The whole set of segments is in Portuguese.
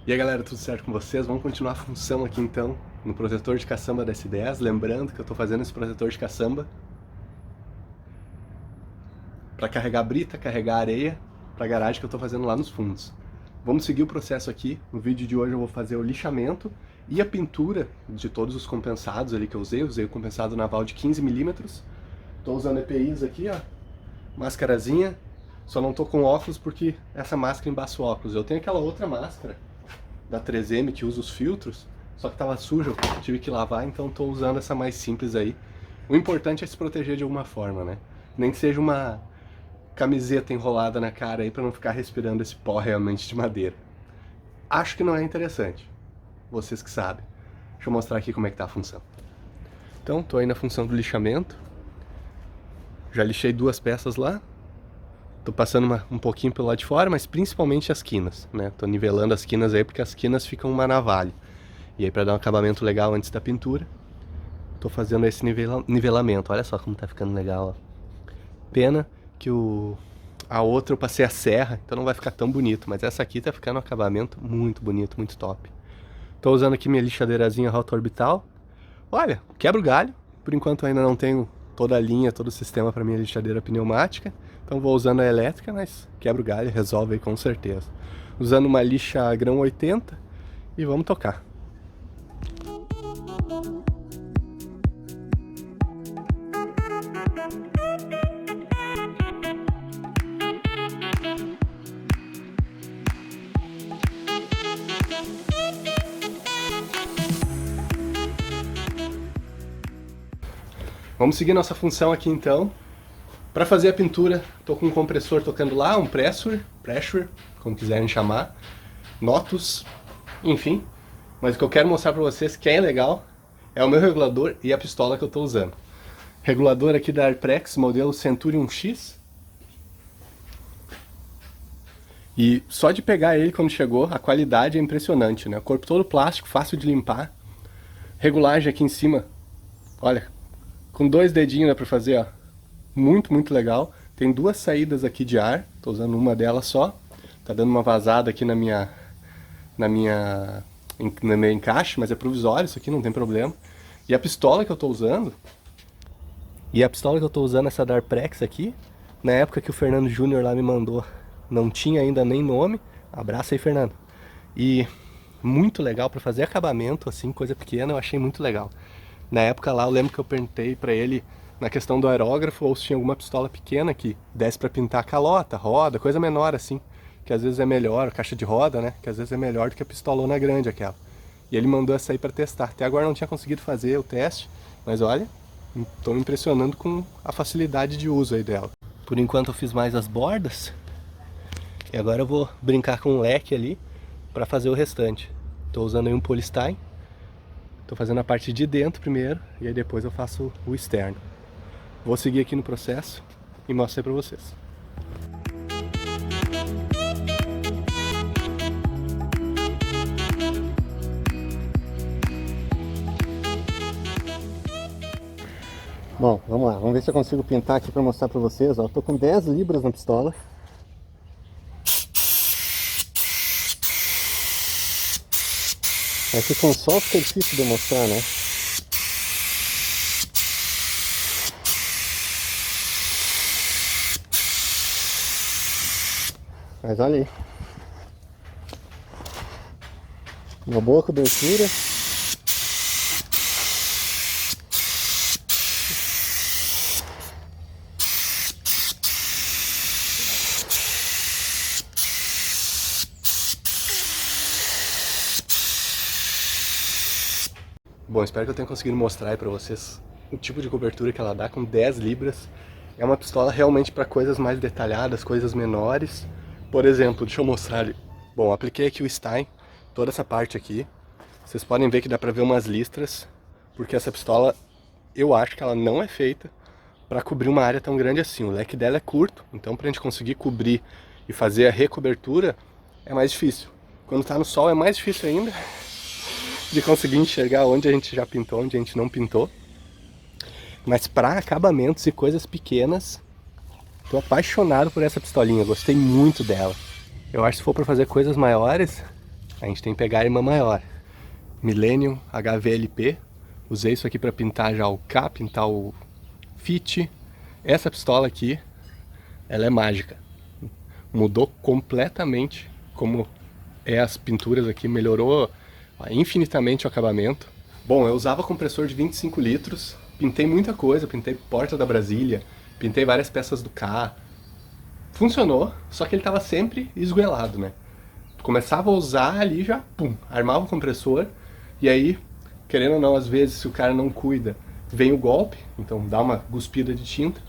E aí galera, tudo certo com vocês? Vamos continuar a função aqui então no protetor de caçamba da S10, lembrando que eu estou fazendo esse protetor de caçamba para carregar brita, carregar areia para a garagem que eu estou fazendo lá nos fundos. Vamos seguir o processo aqui. No vídeo de hoje eu vou fazer o lixamento e a pintura de todos os compensados ali que eu usei o compensado naval de 15 mm. Estou usando EPIs aqui, ó, máscarazinha, só não estou com óculos porque essa máscara embaça o óculos. Eu tenho aquela outra máscara da 3M que usa os filtros, só que estava suja, eu tive que lavar, então estou usando essa mais simples aí. O importante é se proteger de alguma forma, né? Nem que seja uma camiseta enrolada na cara aí para não ficar respirando esse pó realmente de madeira. Acho que não é interessante, vocês que sabem. Deixa eu mostrar aqui como é que tá a função. Então, estou aí na função do lixamento. Já lixei duas peças lá. Tô passando um pouquinho pelo lado de fora, mas principalmente as quinas, né? Tô nivelando as quinas aí porque as quinas ficam uma navalha. E aí para dar um acabamento legal antes da pintura, tô fazendo esse nivelamento. Olha só como tá ficando legal, ó. Pena que a outra eu passei a serra, então não vai ficar tão bonito, mas essa aqui tá ficando um acabamento muito bonito, muito top. Tô usando aqui minha lixadeirazinha Rota Orbital. Olha, quebra o galho. Por enquanto eu ainda não tenho toda a linha, todo o sistema para minha lixadeira pneumática. Então vou usando a elétrica, mas quebra o galho, resolve aí com certeza. Usando uma lixa grão 80 e vamos tocar. Vamos seguir nossa função aqui então. Para fazer a pintura, estou com um compressor tocando lá, um pressure, como quiserem chamar, Notus, enfim. Mas o que eu quero mostrar para vocês, que é legal, é o meu regulador e a pistola que eu estou usando. Regulador aqui da Arprex, modelo Centurion X. E só de pegar ele quando chegou, a qualidade é impressionante, né? O corpo todo plástico, fácil de limpar. Regulagem aqui em cima, olha, com dois dedinhos dá para fazer, ó. Muito, muito legal. Tem duas saídas aqui de ar. Tô usando uma delas só. Tá dando uma vazada aqui no meu encaixe, mas é provisório, isso aqui não tem problema. E a pistola que eu tô usando, essa da Arprex aqui, na época que o Fernando Júnior lá me mandou, não tinha ainda nem nome. Abraço aí, Fernando. E muito legal para fazer acabamento, assim, coisa pequena, eu achei muito legal. Na época lá eu lembro que eu perguntei para ele na questão do aerógrafo, ou se tinha alguma pistola pequena que desse pra pintar calota, roda, coisa menor assim, que às vezes é melhor, caixa de roda, né, que às vezes é melhor do que a pistolona grande aquela. E ele mandou essa aí pra testar. Até agora não tinha conseguido fazer o teste, mas olha, tô me impressionando com a facilidade de uso aí dela. Por enquanto eu fiz mais as bordas, e agora eu vou brincar com um leque ali pra fazer o restante. Tô usando aí um polystyrene, tô fazendo a parte de dentro primeiro, e aí depois eu faço o externo. Vou seguir aqui no processo e mostro aí pra vocês. Bom, vamos lá, vamos ver se eu consigo pintar aqui pra mostrar pra vocês. Ó, tô com 10 libras na pistola. Aqui com sol fica difícil de mostrar, né? Mas olha aí, uma boa cobertura. Bom, espero que eu tenha conseguido mostrar aí pra vocês o tipo de cobertura que ela dá com 10 libras. É uma pistola realmente para coisas mais detalhadas, coisas menores. Por exemplo, deixa eu mostrar ali. Bom, apliquei aqui o Stein, toda essa parte aqui. Vocês podem ver que dá pra ver umas listras, porque essa pistola, eu acho que ela não é feita para cobrir uma área tão grande assim. O leque dela é curto, então pra gente conseguir cobrir e fazer a recobertura é mais difícil. Quando tá no sol é mais difícil ainda de conseguir enxergar onde a gente já pintou, onde a gente não pintou. Mas para acabamentos e coisas pequenas, tô apaixonado por essa pistolinha, gostei muito dela. Eu acho que se for para fazer coisas maiores, A gente tem que pegar a irmã maior. Millennium HVLP. Usei isso aqui para pintar já o K, pintar o Fit. Essa pistola aqui, ela é mágica. Mudou completamente como é as pinturas aqui, melhorou infinitamente o acabamento. Bom, eu usava compressor de 25 litros, pintei muita coisa, pintei porta da Brasília, pintei várias peças do K. Funcionou, só que ele estava sempre esgoelado, né? Começava a usar ali já, pum, armava o compressor, e aí, querendo ou não, às vezes, se o cara não cuida, vem o golpe, então dá uma cuspida de tinta,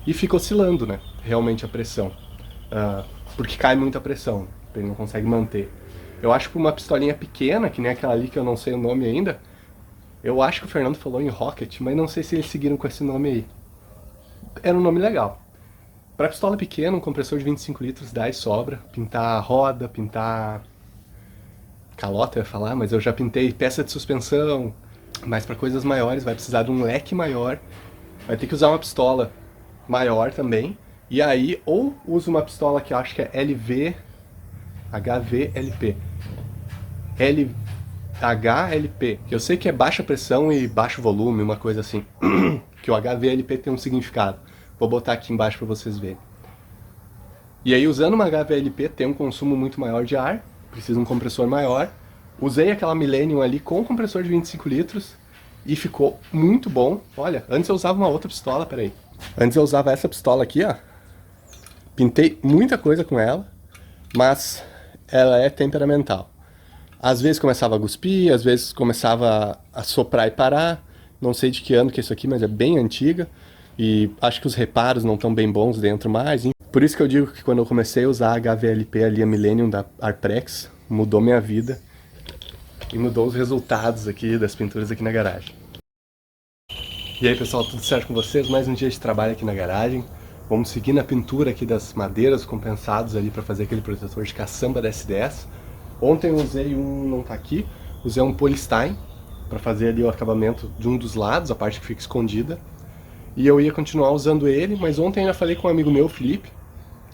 e fica oscilando, né? Realmente a pressão. Porque cai muita pressão, ele não consegue manter. Eu acho que uma pistolinha pequena, que nem aquela ali que eu não sei o nome ainda, eu acho que o Fernando falou em Rocket, mas não sei se eles seguiram com esse nome aí. Era um nome legal. Para pistola pequena, um compressor de 25 litros dá e sobra. Pintar roda, pintar calota, eu ia falar, mas eu já pintei peça de suspensão. Mas para coisas maiores vai precisar de um leque maior. Vai ter que usar uma pistola maior também. E aí, ou uso uma pistola que eu acho que é HVLP. HLP, que eu sei que é baixa pressão e baixo volume, uma coisa assim. Que o HVLP tem um significado. Vou botar aqui embaixo para vocês verem. E aí, usando uma HVLP, tem um consumo muito maior de ar, precisa de um compressor maior. Usei aquela Millennium ali com compressor de 25 litros e ficou muito bom. Olha, antes eu usava uma outra pistola, peraí. Antes eu usava essa pistola aqui, ó. Pintei muita coisa com ela, mas ela é temperamental. Às vezes começava a cuspir, às vezes começava a soprar e parar. Não sei de que ano que é isso aqui, mas é bem antiga. E acho que os reparos não estão bem bons dentro mais. Por isso que eu digo que quando eu comecei a usar a HVLP ali, a Millennium da Arprex, mudou minha vida. E mudou os resultados aqui das pinturas aqui na garagem. E aí pessoal, tudo certo com vocês? Mais um dia de trabalho aqui na garagem. Vamos seguir na pintura aqui das madeiras compensados ali para fazer aquele protetor de caçamba da S10. Ontem eu usei um, não tá aqui, usei um Polystyrene para fazer ali o acabamento de um dos lados, a parte que fica escondida. E eu ia continuar usando ele, mas ontem ainda falei com um amigo meu, Felipe,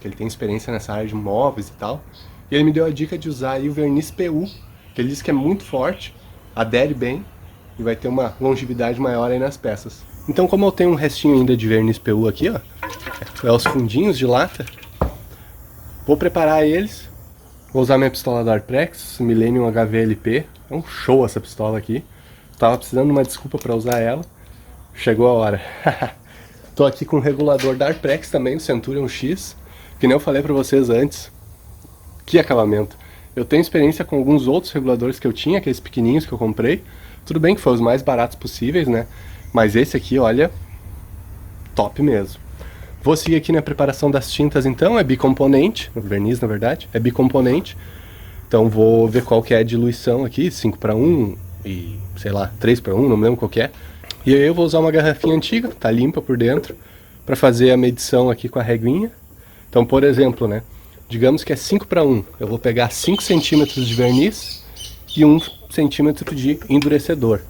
que ele tem experiência nessa área de móveis e tal. E ele me deu a dica de usar aí o verniz PU, que ele disse que é muito forte, adere bem e vai ter uma longevidade maior aí nas peças. Então, como eu tenho um restinho ainda de verniz PU aqui, ó, é os fundinhos de lata, vou preparar eles. Vou usar minha pistola da Arprex, Millennium HVLP. É um show essa pistola aqui. Tava precisando de uma desculpa para usar ela. Chegou a hora. Tô aqui com o regulador da Arprex também, o Centurion X. Que nem eu falei para vocês antes. Que acabamento. Eu tenho experiência com alguns outros reguladores que eu tinha, aqueles pequenininhos que eu comprei. Tudo bem que foi os mais baratos possíveis, né? Mas esse aqui, olha, top mesmo. Vou seguir aqui na preparação das tintas então, é bicomponente, o verniz na verdade, é bicomponente. Então vou ver qual que é a diluição aqui, 5:1 e sei lá, 3:1, não me lembro qual que é. E aí eu vou usar uma garrafinha antiga, tá limpa por dentro, para fazer a medição aqui com a reguinha. Então, por exemplo, né, digamos que é 5:1, eu vou pegar 5 centímetros de verniz e 1 centímetro de endurecedor.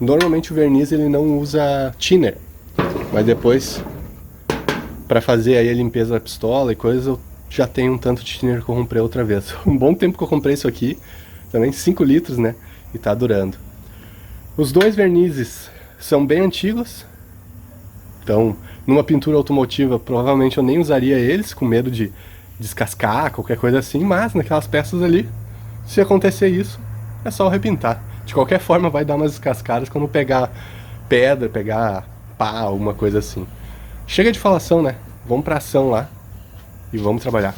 Normalmente o verniz ele não usa thinner, mas depois, para fazer aí a limpeza da pistola e coisas, eu já tenho um tanto de thinner que eu comprei outra vez. Um bom tempo que eu comprei isso aqui, também 5 litros, né, e tá durando. Os dois vernizes são bem antigos, então numa pintura automotiva provavelmente eu nem usaria eles, com medo de descascar, qualquer coisa assim, mas naquelas peças ali, se acontecer isso, é só eu repintar. De qualquer forma vai dar umas descascadas quando pegar pedra, pegar pá, alguma coisa assim. Chega de falação, né? Vamos pra ação lá e vamos trabalhar.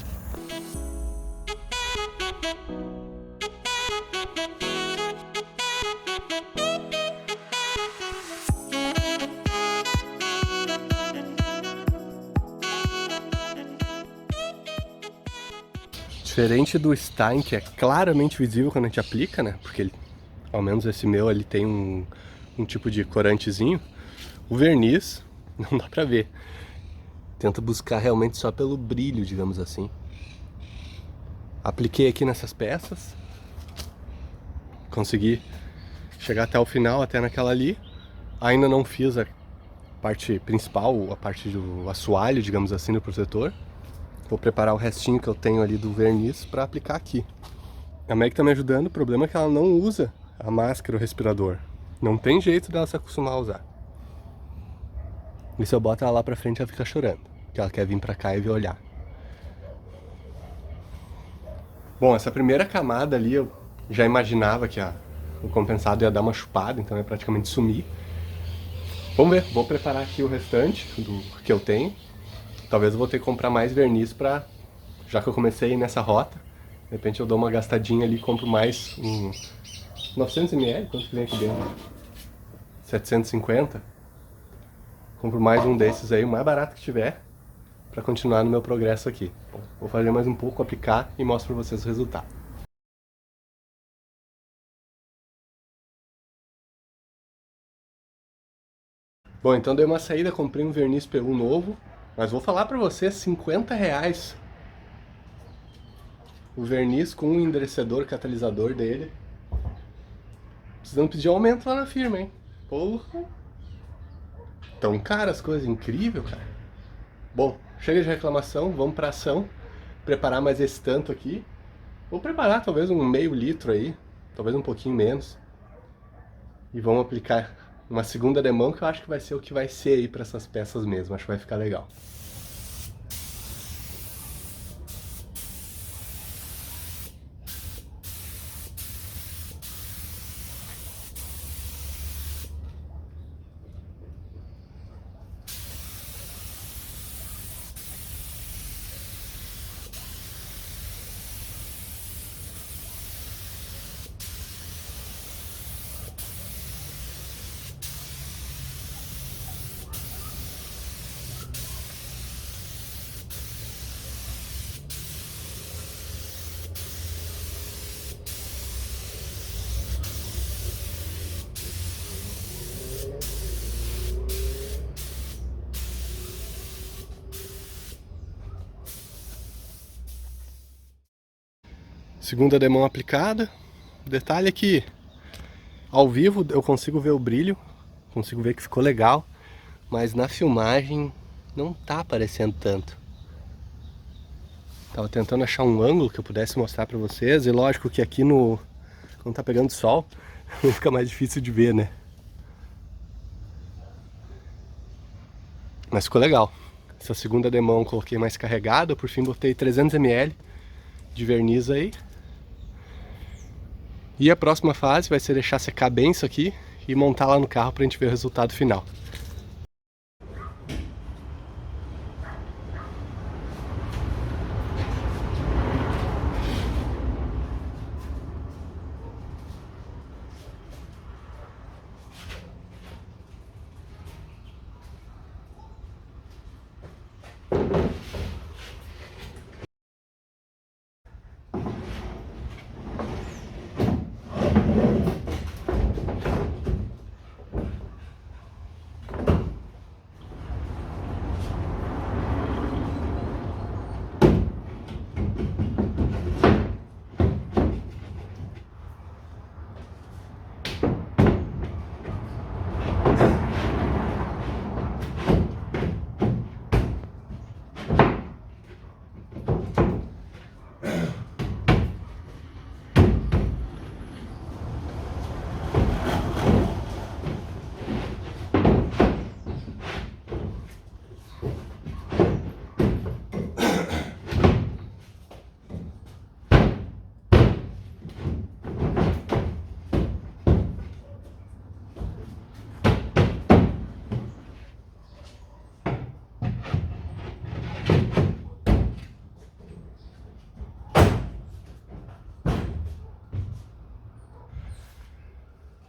Diferente do Stein, que é claramente visível quando a gente aplica, né? Porque ele, ao menos esse meu, ele tem um tipo de corantezinho. O verniz, não dá pra ver. Tenta buscar realmente só pelo brilho, digamos assim. Apliquei aqui nessas peças. Consegui chegar até o final, até naquela ali. Ainda não fiz a parte principal, a parte do assoalho, digamos assim, do protetor. Vou preparar o restinho que eu tenho ali do verniz para aplicar aqui. A Meg tá me ajudando, o problema é que ela não usa a máscara, o respirador. Não tem jeito dela se acostumar a usar. E se eu boto ela lá pra frente, ela fica chorando, que ela quer vir pra cá e ver olhar. Bom, essa primeira camada ali, eu já imaginava que o compensado ia dar uma chupada, então ia praticamente sumir. Vamos ver, vou preparar aqui o restante do que eu tenho. Talvez eu vou ter que comprar mais verniz pra... Já que eu comecei nessa rota, de repente eu dou uma gastadinha ali e compro mais 900 ml, quanto que vem aqui dentro? 750? Compro mais um desses aí, o mais barato que tiver, pra continuar no meu progresso aqui. Bom, vou fazer mais um pouco, aplicar e mostro pra vocês o resultado. Bom, então dei uma saída, comprei um verniz PU novo, mas vou falar pra vocês, R$50 o verniz com o endurecedor catalisador dele. Precisando pedir aumento lá na firma, hein? Porra! Tão caras as coisas, incrível, cara. Bom, chega de reclamação, vamos pra ação. Preparar mais esse tanto aqui. Vou preparar talvez um meio litro aí, talvez um pouquinho menos. E vamos aplicar uma segunda demão que eu acho que vai ser o que vai ser aí pra essas peças mesmo. Acho que vai ficar legal. Segunda demão aplicada. Detalhe é que ao vivo eu consigo ver o brilho, consigo ver que ficou legal, mas na filmagem não tá aparecendo tanto. Tava tentando achar um ângulo que eu pudesse mostrar pra vocês, e lógico que aqui quando tá pegando sol, fica mais difícil de ver, né? Mas ficou legal. Essa segunda demão eu coloquei mais carregada, por fim botei 300 ml de verniz aí. E a próxima fase vai ser deixar secar bem isso aqui e montar lá no carro pra gente ver o resultado final.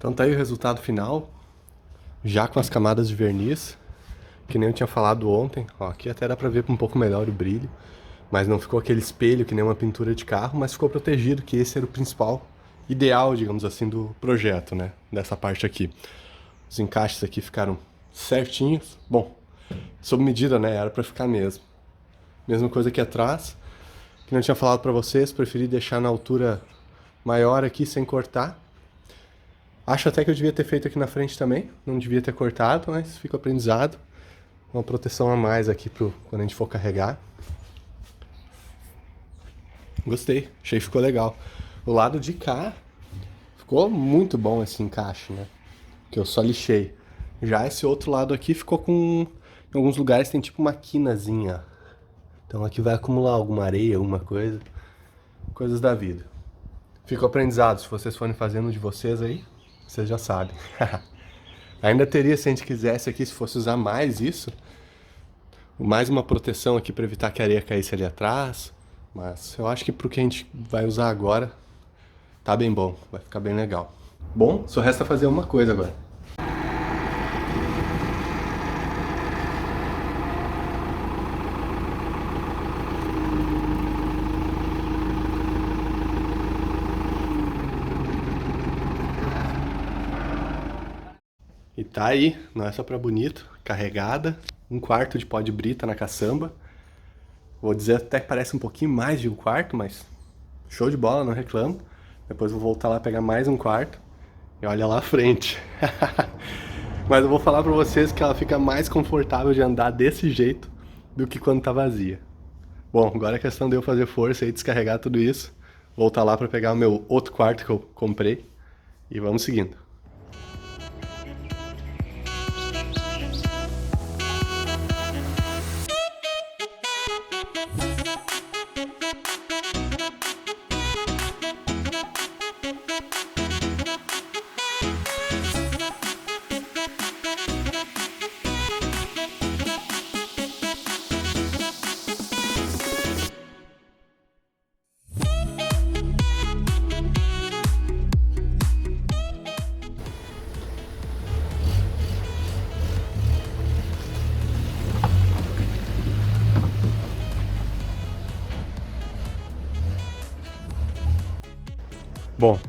Então tá aí o resultado final, já com as camadas de verniz, que nem eu tinha falado ontem. Ó, aqui até dá pra ver um pouco melhor o brilho, mas não ficou aquele espelho que nem uma pintura de carro, mas ficou protegido, que esse era o principal ideal, digamos assim, do projeto, né? Dessa parte aqui. Os encaixes aqui ficaram certinhos. Bom, sob medida, né? Era pra ficar mesmo. Mesma coisa aqui atrás, que não tinha falado pra vocês, preferi deixar na altura maior aqui, sem cortar. Acho até que eu devia ter feito aqui na frente também, não devia ter cortado, mas fica aprendizado. Uma proteção a mais aqui quando a gente for carregar. Gostei, achei que ficou legal. O lado de cá ficou muito bom esse encaixe, né? Que eu só lixei. Já esse outro lado aqui ficou com... Em alguns lugares tem tipo uma quinazinha. Então aqui vai acumular alguma areia, alguma coisa. Coisas da vida. Fica o aprendizado, se vocês forem fazendo de vocês aí, vocês já sabem. Ainda teria, se a gente quisesse aqui, se fosse usar mais isso, mais uma proteção aqui para evitar que a areia caísse ali atrás. Mas eu acho que pro que a gente vai usar agora, tá bem bom, vai ficar bem legal. Bom, só resta fazer uma coisa agora. E tá aí, não é só pra bonito, carregada, 1/4 de pó de brita na caçamba. Vou dizer até que parece um pouquinho mais de 1/4, mas show de bola, não reclamo. Depois vou voltar lá pegar mais 1/4 e olha lá à frente. Mas eu vou falar pra vocês que ela fica mais confortável de andar desse jeito do que quando tá vazia. Bom, agora é questão de eu fazer força e descarregar tudo isso, voltar lá pra pegar o meu outro quarto que eu comprei e vamos seguindo. Bom,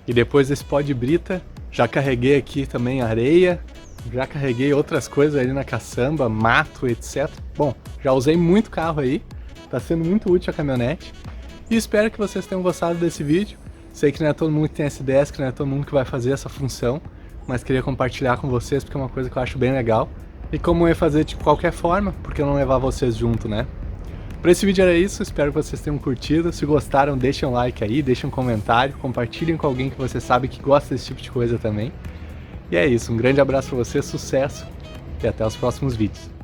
e depois desse pó de brita, já carreguei aqui também areia, já carreguei outras coisas ali na caçamba, mato, etc. Bom, já usei muito carro aí, tá sendo muito útil a caminhonete. E espero que vocês tenham gostado desse vídeo. Sei que não é todo mundo que tem S10, que não é todo mundo que vai fazer essa função, mas queria compartilhar com vocês porque é uma coisa que eu acho bem legal. E como eu ia fazer de qualquer forma, porque eu não levar vocês junto, né? Para esse vídeo era isso, espero que vocês tenham curtido. Se gostaram, deixem um like aí, deixem um comentário, compartilhem com alguém que você sabe que gosta desse tipo de coisa também. E é isso, um grande abraço para vocês, sucesso e até os próximos vídeos.